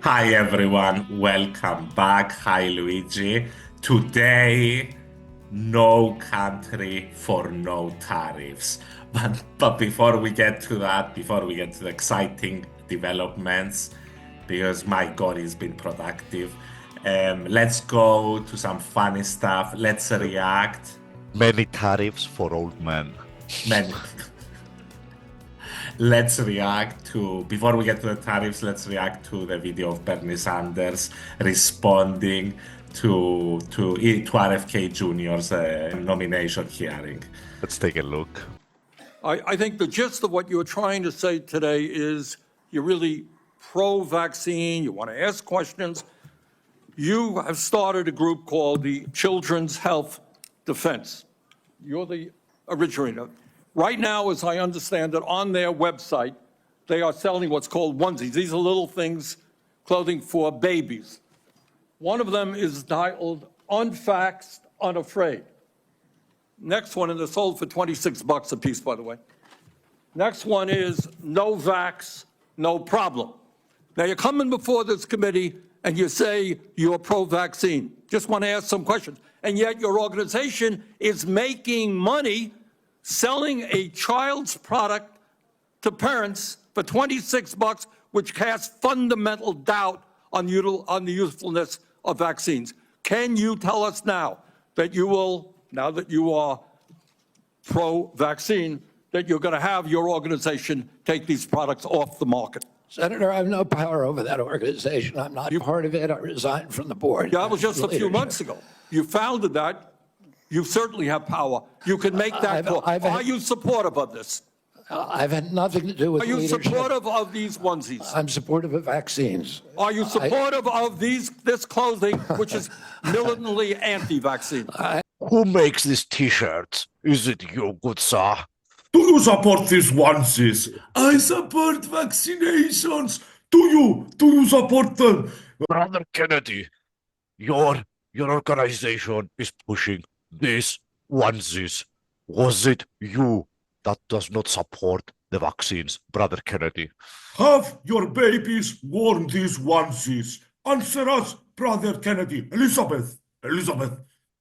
Hi everyone, welcome back. Hi Luigi. Today, no country for no tariffs. But before we get to that, before we get to the exciting developments, because my God, it's been productive, let's go to some funny stuff. Let's react. Many tariffs for old men. Man, let's react to, before we get to the tariffs, let's react to the video of Bernie Sanders responding to RFK Jr.'s nomination hearing. Let's take a look. I think the gist of what you're trying to say today is you're really pro-vaccine, you want to ask questions. You have started a group called the Children's Health Defense. You're the originator. Right now, as I understand it, on their website, they are selling what's called onesies. These are little things, clothing for babies. One of them is titled Unvaxxed, Unafraid. Next one, and they're sold for $26 a piece, by the way. Next one is No Vax, No Problem. Now, you're coming before this committee and you say you're pro-vaccine. Just want to ask some questions. And yet your organization is making money selling a child's product to parents for $26, which casts fundamental doubt on the usefulness of vaccines. Can you tell us now that you will, now that you are pro-vaccine, that you're going to have your organization take these products off the market? Senator, I have no power over that organization. I'm not part of it. I resigned from the board. That was just a few months ago. You founded that. You certainly have power. You can make that call. Are you supportive of this? I've had nothing to do with leadership. Are you supportive of these onesies? I'm supportive of vaccines. Are you supportive of this clothing, which is militantly anti-vaccine? Who makes these T-shirts? Is it you, good sir? Do you support these onesies? I support vaccinations. Do you support them? Brother Kennedy, your organization is pushing these onesies. Was it you that does not support the vaccines, Brother Kennedy? Have your babies worn these onesies? Answer us, Brother Kennedy. Elizabeth,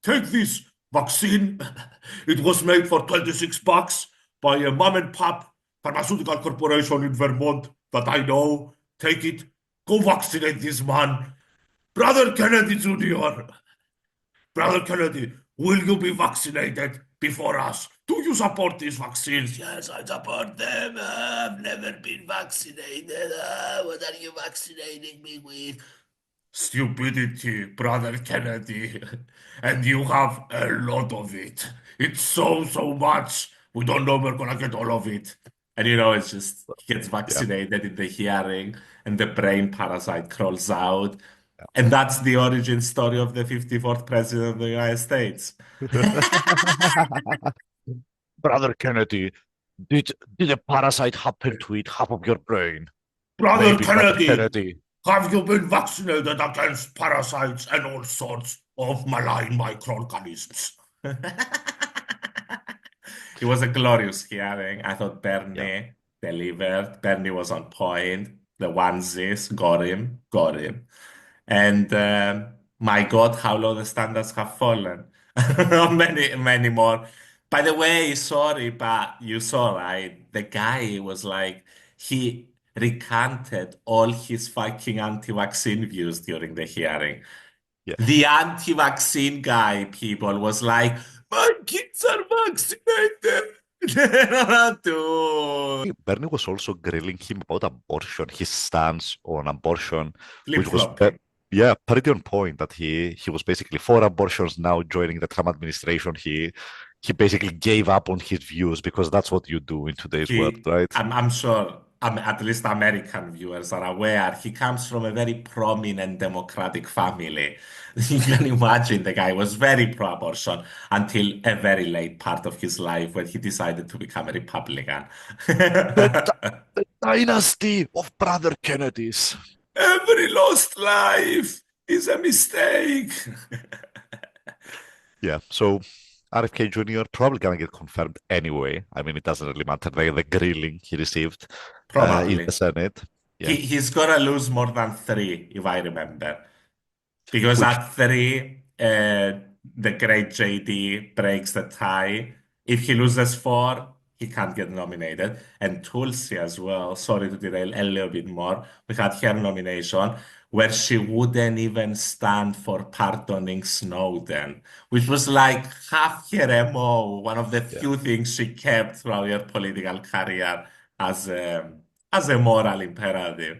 take this vaccine. It was made for $26 by a mom and pop pharmaceutical corporation in Vermont that I know. Take it. Go vaccinate this man. Brother Kennedy Jr. Brother Kennedy, will you be vaccinated before us? Do you support these vaccines? Yes, I support them. I've never been vaccinated. What are you vaccinating me with? Stupidity, Brother Kennedy. And you have a lot of it. It's so much. We don't know we're gonna get all of it. And it's just, he gets vaccinated in the hearing and the brain parasite crawls out. And that's the origin story of the 54th president of the United States. Brother Kennedy, did a parasite happen to eat half of your brain? Brother Maybe, Kennedy, have you been vaccinated against parasites and all sorts of malign microorganisms? It was a glorious hearing. I thought Bernie delivered. Bernie was on point. The onesies got him. And my God, how low the standards have fallen. Many more. By the way, sorry, but you saw, right? The guy was like, he recanted all his fucking anti-vaccine views during the hearing. Yeah. The anti-vaccine guy, people, was like, my kids are vaccinated. Dude. Bernie was also grilling him about abortion, his stance on abortion, which was Flip-flopping. pretty on point. That he was basically for abortions. Now joining the Trump administration, he basically gave up on his views because that's what you do in today's world, right? I'm sure at least American viewers are aware he comes from a very prominent Democratic family. You can imagine the guy was very pro-abortion until a very late part of his life when he decided to become a Republican. The dynasty of Brother Kennedys. Every lost life is a mistake. Yeah, so RFK Jr. probably gonna get confirmed anyway. I mean, it doesn't really matter. The grilling he received in Probably. the Senate. Yeah. He's gonna lose more than 3, if I remember. Because Which at 3, the great JD breaks the tie. If he loses 4, he can't get nominated. And Tulsi as well, sorry to derail a little bit more, we had her nomination where she wouldn't even stand for pardoning Snowden, which was like half her MO, one of the yeah. few things she kept throughout her political career as as a moral imperative.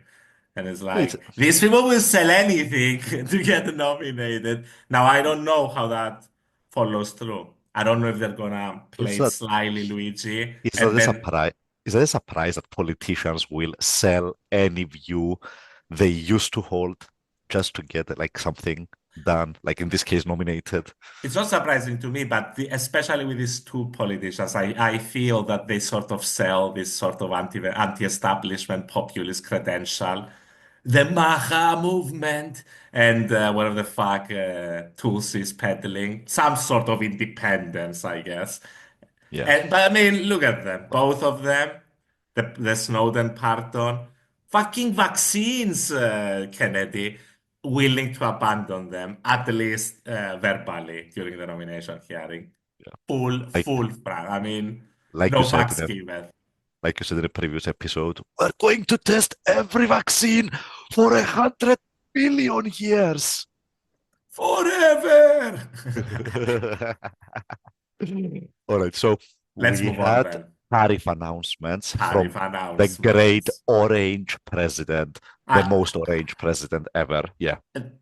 And it's It's like, these people will sell anything to get nominated. Now, I don't know how that follows through. I don't know if they're gonna play it's it not slyly, Luigi, it's not and a then surprise. Is it a surprise that politicians will sell any view they used to hold just to get like something done, like in this case, nominated? it's not surprising to me, but especially with these two politicians, I feel that they sort of sell this sort of anti-establishment populist credential. The Maha movement and whatever the fuck Tulsi is peddling, some sort of independence, I guess. Yeah. But I mean, look at them, both of them, the Snowden pardon, fucking vaccines, Kennedy, willing to abandon them, at least verbally during the nomination hearing. Yeah. Like Full front. I mean, like no you said fucks in a, given. like you said in a previous episode, we're going to test every vaccine for 100 billion years. Forever! All right, so Let's we move on had then. tariff announcements from Tariff the great announcements. orange president, the Uh, most orange president ever. Yeah,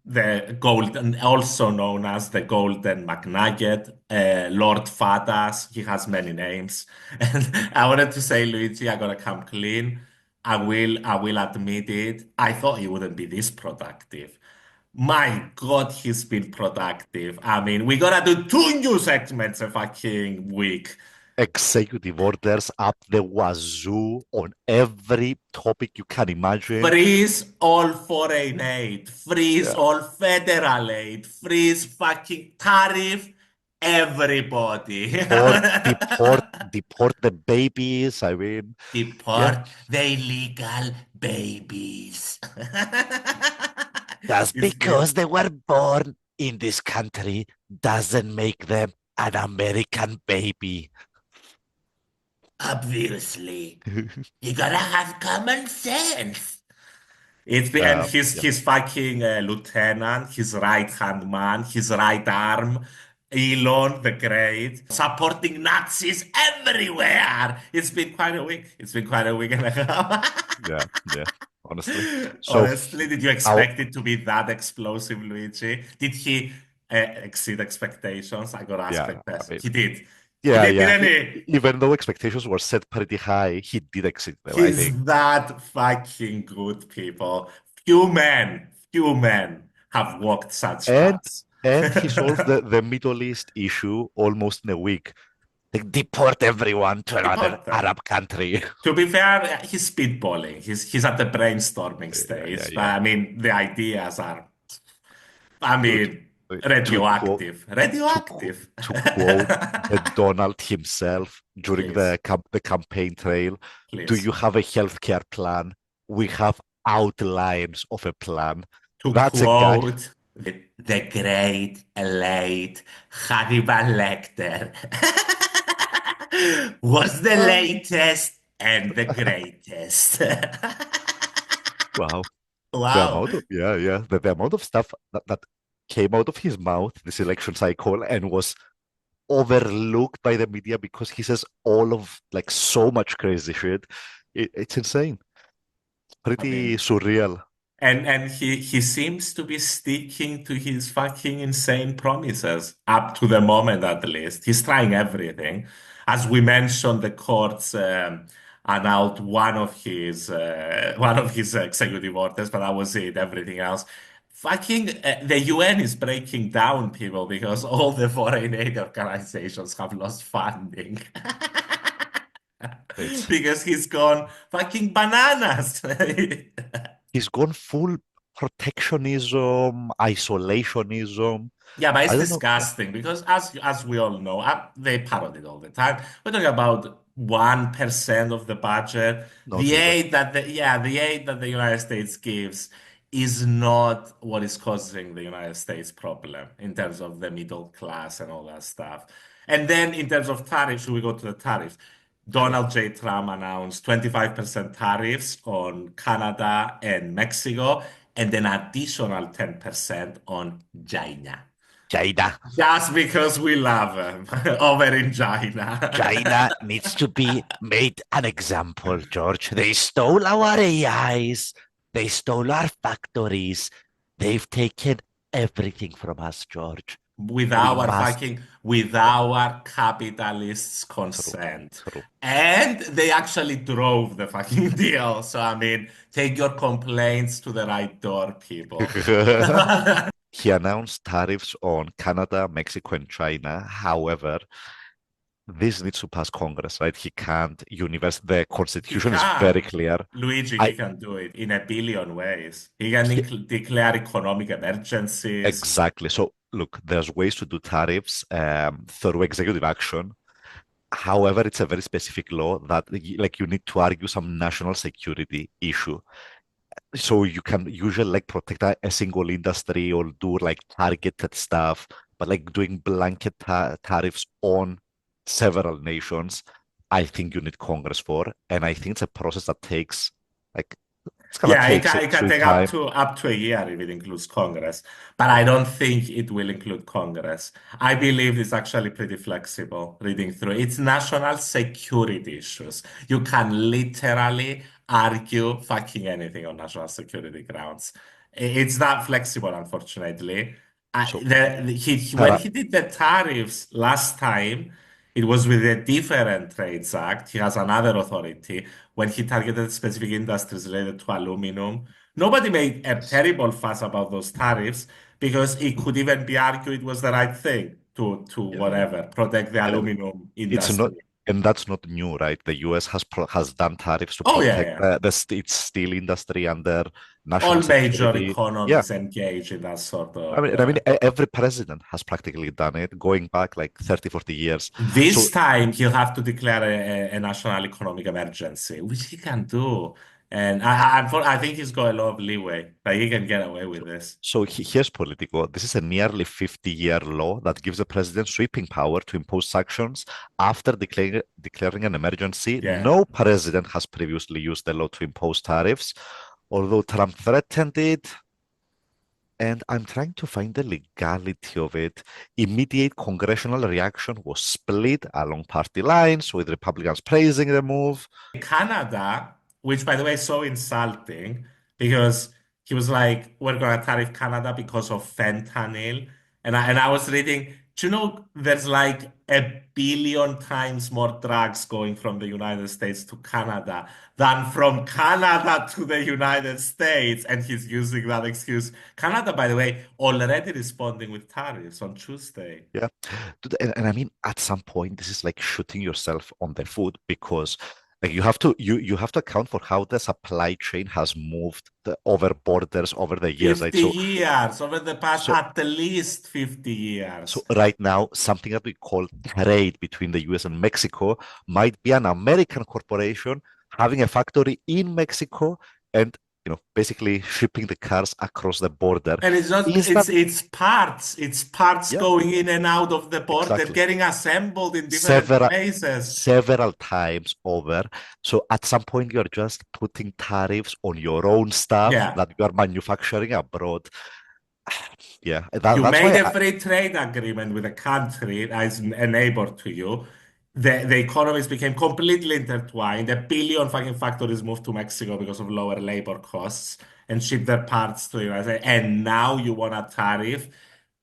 the golden, also known as the Golden McNugget, Lord Fadas. He has many names. And I wanted to say, Luigi, I gotta come clean. I will admit it. I thought he wouldn't be this productive. My God, he's been productive. I mean, we gotta do 2 new segments a fucking week. executive orders up the wazoo on every topic you can imagine. Freeze all foreign aid. Freeze Yeah, all federal aid. Freeze fucking tariff everybody. deport the babies. I mean, yeah, Deport the illegal babies. just It's been because they were born in this country doesn't make them an American baby. obviously you gotta have common sense. It's been and Yeah, his fucking lieutenant, his right hand man, his right arm, Elon the Great, supporting Nazis everywhere. It's been quite a week. It's been quite a week and a half. yeah, honestly. So, Honestly, did you our, expect it to be that explosive, Luigi? Did he exceed expectations? I gotta ask yeah, the I question. mean, He did. He yeah, did, yeah. didn't he? Even though expectations were set pretty high, he did exceed them, I think. He's that fucking good, people. Few men have walked such And paths. and he solved the Middle East issue almost in a week. Like, deport everyone to another Deport them. Arab country. To be fair, he's spitballing. He's at the brainstorming Yeah, yeah, stage. But yeah. I mean, the ideas are, I Dude, mean, to quote radioactive. to qu- Radioactive. to quote the Donald himself during Please, the campaign trail, do please. you have a healthcare plan? We have outlines of a plan. To That's a guy. quote the great, late Hannibal Lecter, was the latest and the greatest. Wow. The Wow. amount of the amount of stuff that came out of his mouth this election cycle and was overlooked by the media because he says all of like so much crazy shit. It's insane. I Pretty mean, surreal. and he seems to be sticking to his fucking insane promises up to the moment at least. He's trying everything. As we mentioned, the courts annulled one of his executive orders, but that was it. Everything else. Fucking the UN is breaking down, people, because all the foreign aid organizations have lost funding. It's Because he's gone fucking bananas. he's gone full protectionism, isolationism. Yeah, but it's I don't know. Yeah, disgusting because as we all know, they parody it all the time. We're talking about 1% of the budget. not even. The aid that the United States gives is not what is causing the United States problem in terms of the middle class and all that stuff. And then in terms of tariffs, should we go to the tariffs? Sure. Donald J. Trump announced 25% tariffs on Canada and Mexico, and an additional 10% on China. China. Just because we love them over in China. China needs to be made an example, George. They stole our AIs. They stole our factories. They've taken everything from us, George. With We our must. with Yeah, our capitalists' true, consent. true. And they actually drove the fucking deal. So, I mean, take your complaints to the right door, people. He announced tariffs on Canada, Mexico, and China. However, this needs to pass Congress, right? He can't universe. The He Constitution is very can. clear. Luigi, he I can do it in a billion ways. He can he- declare economic emergencies. exactly. So look, there's ways to do tariffs through executive action. However, it's a very specific law that like you need to argue some national security issue. So you can usually like protect a single industry or do like targeted stuff, but like doing blanket tariffs on several nations, I think you need Congress for. And I think it's a process that takes like it's gonna Yeah, take it can sweet take time. up to a year if it includes Congress, but I don't think it will include Congress. I believe it's actually pretty flexible reading through. It's national security issues. You can literally argue fucking anything on national security grounds. It's that flexible, unfortunately. So When Tara, he did the tariffs last time, it was with a different trades act. He has another authority when he targeted specific industries related to aluminum. Nobody made a terrible fuss about those tariffs because it could even be argued it was the right thing to yeah, whatever, protect the and aluminum it's not, industry. and that's not new, right? The US has done tariffs to Oh, yeah, protect yeah. its steel industry under All national major security. Yeah, economies engage in that sort I of. mean, every president has practically done it, going back like 30, 40 years. This So, time he'll have to declare a national economic emergency, which he can do. And I think he's got a lot of leeway, but he can get away with this. here's Politico. This is a nearly 50-year law that gives the president sweeping power to impose sanctions after declaring an emergency. Yeah. No president has previously used the law to impose tariffs, although Trump threatened it. And I'm trying to find the legality of it. Immediate congressional reaction was split along party lines, with Republicans praising the move. Canada, which by the way is so insulting because he was like, we're going to tariff Canada because of fentanyl. And I was reading, do you know there's like a billion times more drugs going from the United States to Canada than from Canada to the United States? And he's using that excuse. Canada, by the way, already responding with tariffs on Tuesday. Yeah. And I mean, at some point, this is like shooting yourself on the foot because like you have to account for how the supply chain has moved over borders over the years, right? 50 years, over the past So at least 50 years. right now, something that we call trade between the US and Mexico might be an American corporation having a factory in Mexico and basically shipping the cars across the border. And it's not, Is that it's parts yeah, going in and out of the border, exactly. getting assembled in different Several places. several times over. So at some point you're just putting tariffs on your own stuff Yeah. that you are manufacturing abroad. Yeah, You that's made why a free trade agreement with a country as a neighbor to you. The economies became completely intertwined. A billion fucking factories moved to Mexico because of lower labor costs and ship their parts to the United States. And now you want a tariff.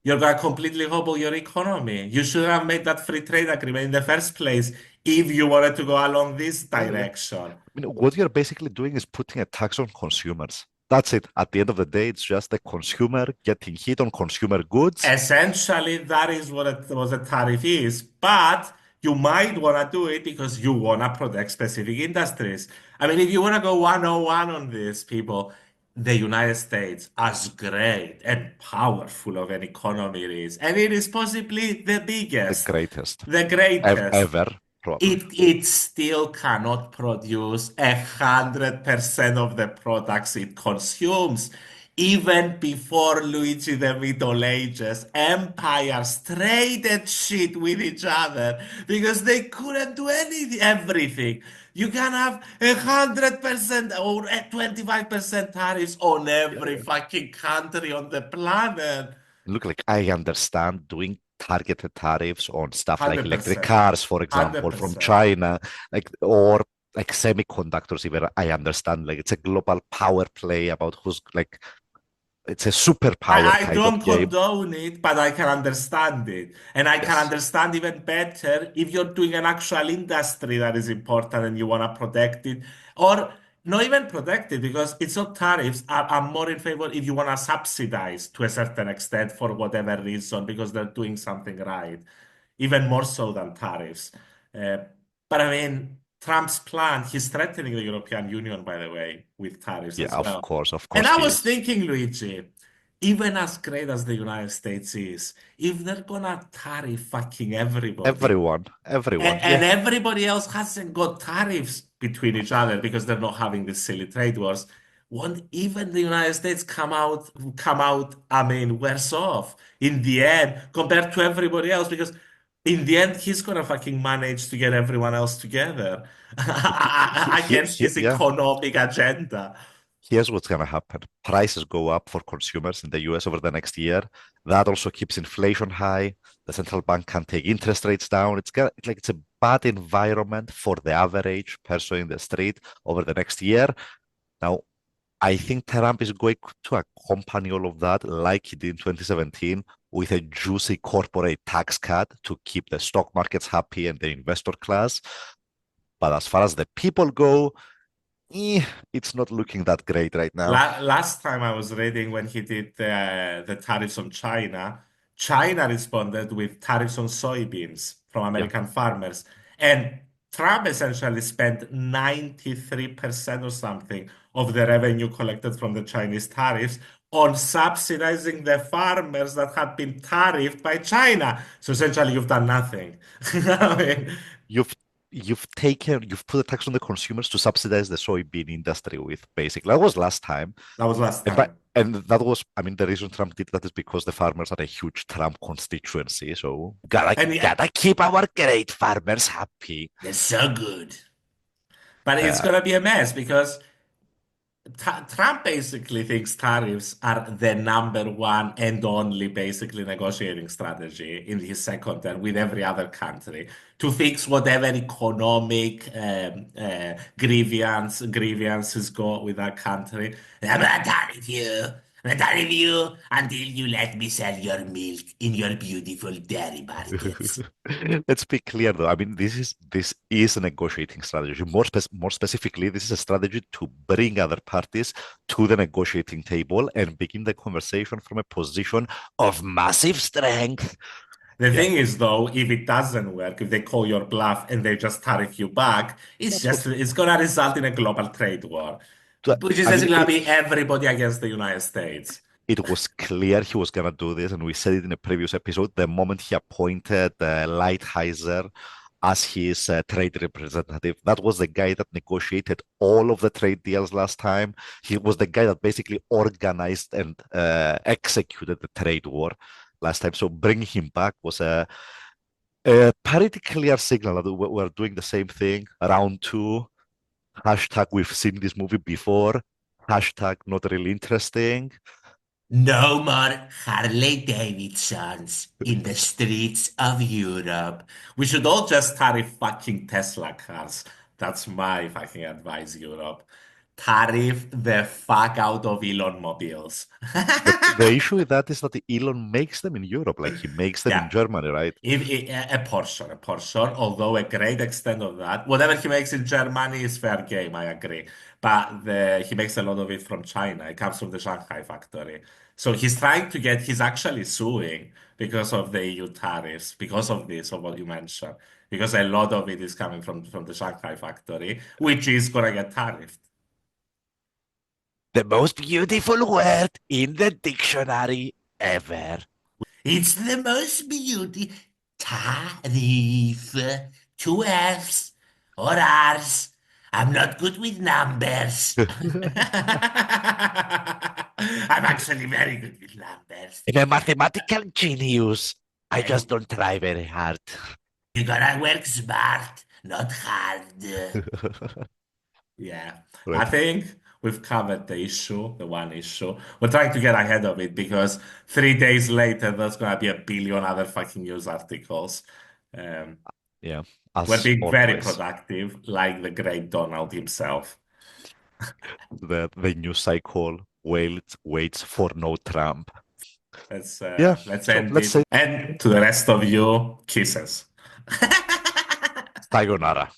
You're going to completely hobble your economy. You should have made that free trade agreement in the first place if you wanted to go along this yeah. direction. I mean, what you're basically doing is putting a tax on consumers. That's it. At the end of the day, it's just the consumer getting hit on consumer goods. Essentially, that is what a tariff is. But you might want to do it because you want to protect specific industries. I mean, if you want to go 101 on this, people, the United States, as great and powerful of an economy it is, and it is possibly the The biggest, greatest the greatest, ever, probably. it still cannot produce 100% of the products it consumes. Even before Luigi the Middle Ages, empires traded shit with each other because they couldn't do everything. You can have 100% or 25% tariffs on Yeah, every yeah. fucking country on the planet. Look, like I understand doing targeted tariffs on stuff like electric 100%. cars, for example, from 100%. China, like or like semiconductors. Even I understand, like it's a global power play about who's like it's a superpower I kind of don't game. condone it, but I can understand it. And I can Yes. understand even better if you're doing an actual industry that is important and you want to protect it, or not even protect it because it's not tariffs. I'm more in favor if you want to subsidize to a certain extent for whatever reason because they're doing something right, even more so than tariffs. Uh, but I mean, Trump's plan, he's threatening the European Union, by the way, with tariffs Yeah, as well. of And course I he was is. thinking, Luigi, even as great as the United States is, if they're gonna tariff fucking everybody, Everyone. and Yeah. everybody else hasn't got tariffs between each other because they're not having these silly trade wars, won't even the United States come out, I mean, worse off in the end compared to everybody else? Because in the end, he's gonna fucking manage to get everyone else together against his Yeah. economic agenda. Here's what's going to happen. Prices go up for consumers in the US over the next year. That also keeps inflation high. The central bank can take interest rates down. It's a bad environment for the average person in the street over the next year. Now, I think Trump is going to accompany all of that like he did in 2017 with a juicy corporate tax cut to keep the stock markets happy and the investor class. But as far as the people go, it's not looking that great right now. Last time I was reading when he did the tariffs on China, China responded with tariffs on soybeans from Yeah. American farmers. And Trump essentially spent 93% or something of the revenue collected from the Chinese tariffs on subsidizing the farmers that had been tariffed by China. So essentially, you've done nothing. I mean, You've you've put a tax on the consumers to subsidize the soybean industry with basically that was last time. that was last And time. that was, I mean, the reason Trump did that is because the farmers are a huge Trump constituency. So And yeah, gotta keep our great farmers happy. they're so good. But it's Uh, going to be a mess because Trump basically thinks tariffs are the number one and only basically negotiating strategy in his second term with every other country to fix whatever economic grievances got with that country. I'm gonna tariff you. I'm gonna tariff you until you let me sell your milk in your beautiful dairy markets. let's be clear though. I mean, this is a negotiating strategy. More specifically, this is a strategy to bring other parties to the negotiating table and begin the conversation from a position of massive strength. The Yeah, thing is, though, if it doesn't work, if they call your bluff and they just tariff you back, that's what. it's gonna result in a global trade war, which is I mean, basically gonna be everybody against the United States. it was clear he was gonna do this, and we said it in a previous episode. The moment he appointed Lighthizer as his trade representative. That was the guy that negotiated all of the trade deals last time. He was the guy that basically organized and executed the trade war last time. So bringing him back was a pretty clear signal that we're doing the same thing. Round two, hashtag we've seen this movie before, hashtag not really interesting. No more Harley Davidsons in the streets of Europe. We should all just tariff fucking Tesla cars. That's my fucking advice, Europe. Tariff the fuck out of Elon mobiles. The issue with that is that Elon makes them in Europe, like he makes them in Yeah. Germany, right? A portion, although a great extent of that, whatever he makes in Germany is fair game, I agree. But he makes a lot of it from China. It comes from the Shanghai factory. So he's actually suing because of the EU tariffs, because of this, of what you mentioned, because a lot of it is coming from the Shanghai factory, which is gonna get tariffed. The most beautiful word in the dictionary ever. It's the most beauty. Tariff. 2 F's or R's. I'm not good with numbers. I'm actually very good with numbers. I'm a mathematical genius. I just don't try very hard. You gotta work smart, not hard. Yeah, I Right. think we've covered the issue, the one issue. We're trying to get ahead of it because 3 days later, there's gonna be a billion other fucking news articles. Yeah, We're as being very always. productive, like the great Donald himself. The news cycle waits for no Trump. Let's Yeah, let's so end let's it. say And to the rest of you, kisses. sayonara.